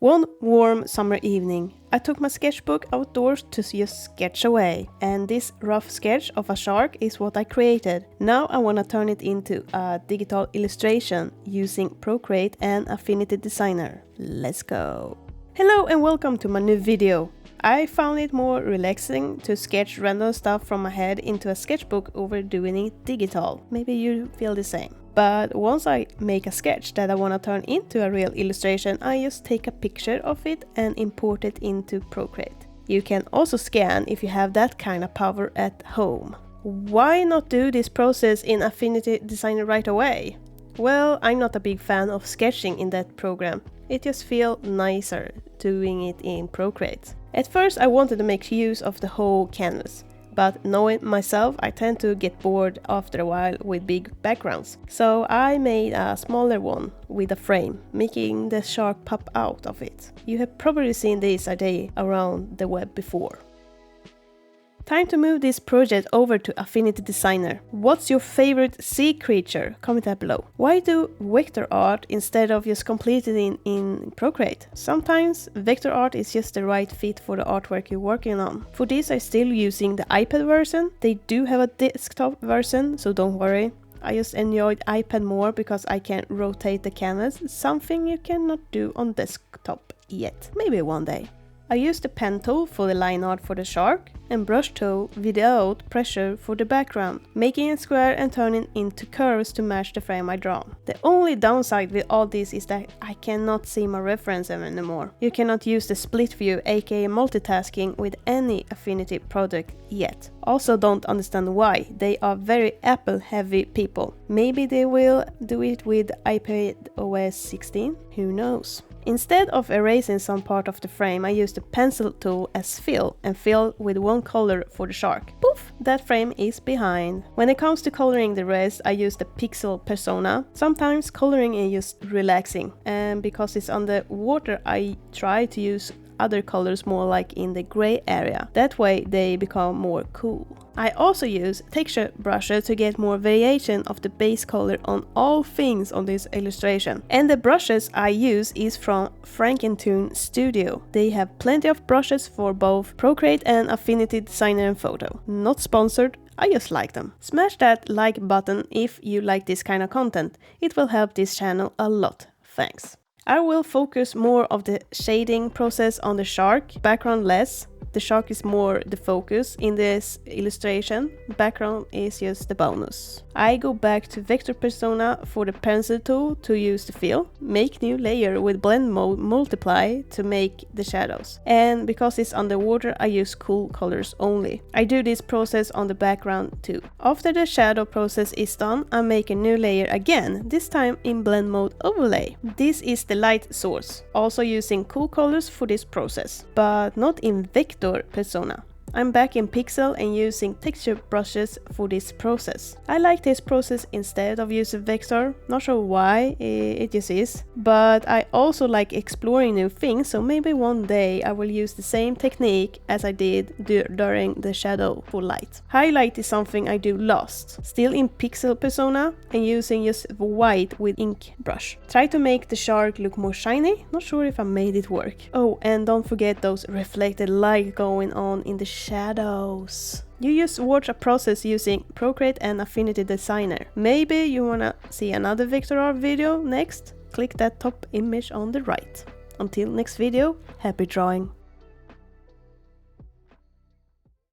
One warm summer evening, I took my sketchbook outdoors to just sketch away, and this rough sketch of a shark is what I created. Now I want to turn it into a digital illustration using Procreate and Affinity Designer. Let's go! Hello and welcome to my new video. I found it more relaxing to sketch random stuff from my head into a sketchbook over doing it digital. Maybe you feel the same. But once I make a sketch that I want to turn into a real illustration, I just take a picture of it and import it into Procreate. You can also scan if you have that kind of power at home. Why not do this process in Affinity Designer right away? Well, I'm not a big fan of sketching in that program. It just feels nicer doing it in Procreate. At first I wanted to make use of the whole canvas. But knowing myself, I tend to get bored after a while with big backgrounds. So I made a smaller one with a frame, making the shark pop out of it. You have probably seen this idea around the web before. Time to move this project over to Affinity Designer. What's your favorite sea creature? Comment that below. Why do vector art instead of just completing in Procreate? Sometimes vector art is just the right fit for the artwork you're working on. For this I'm still using the iPad version. They do have a desktop version, so don't worry. I just enjoyed iPad more because I can rotate the canvas, something you cannot do on desktop yet. Maybe one day. I used the pen tool for the line art for the shark and brush tool without pressure for the background, making it square and turning into curves to match the frame I drawn. The only downside with all this is that I cannot see my reference anymore. You cannot use the split view aka multitasking with any Affinity project yet. Also don't understand why, they are very Apple heavy people. Maybe they will do it with iPadOS 16, who knows. Instead of erasing some part of the frame, I used the pencil tool as fill and fill with one color for the shark. Poof! That frame is behind. When it comes to coloring the rest, I use the pixel persona. Sometimes coloring is just relaxing, and because it's under water, I try to use other colors more like in the gray area. That way they become more cool. I also use texture brushes to get more variation of the base color on all things on this illustration. And the brushes I use is from Frankentoon Studio. They have plenty of brushes for both Procreate and Affinity Designer and Photo. Not sponsored, I just like them. Smash that like button if you like this kind of content. It will help this channel a lot. Thanks. I will focus more of the shading process on the shark, background less. The shark is more the focus in this illustration, background is just the bonus. I go back to vector persona for the pencil tool to use the fill, make new layer with blend mode multiply to make the shadows. And because it's underwater I use cool colors only. I do this process on the background too. After the shadow process is done, I make a new layer again, this time in blend mode overlay. This is the light source, also using cool colors for this process, but not in vector persona. I'm back in pixel and using texture brushes for this process. I like this process instead of using vector, not sure why, it just is. But I also like exploring new things, so maybe one day I will use the same technique as I did during the shadow for light. Highlight is something I do lost, still in pixel persona and using just white with ink brush. Try to make the shark look more shiny, not sure if I made it work. Oh, and don't forget those reflected light going on in the shadows. You just watch a process using Procreate and Affinity Designer. Maybe you wanna see another vector art video next? Click that top image on the right. Until next video, happy drawing!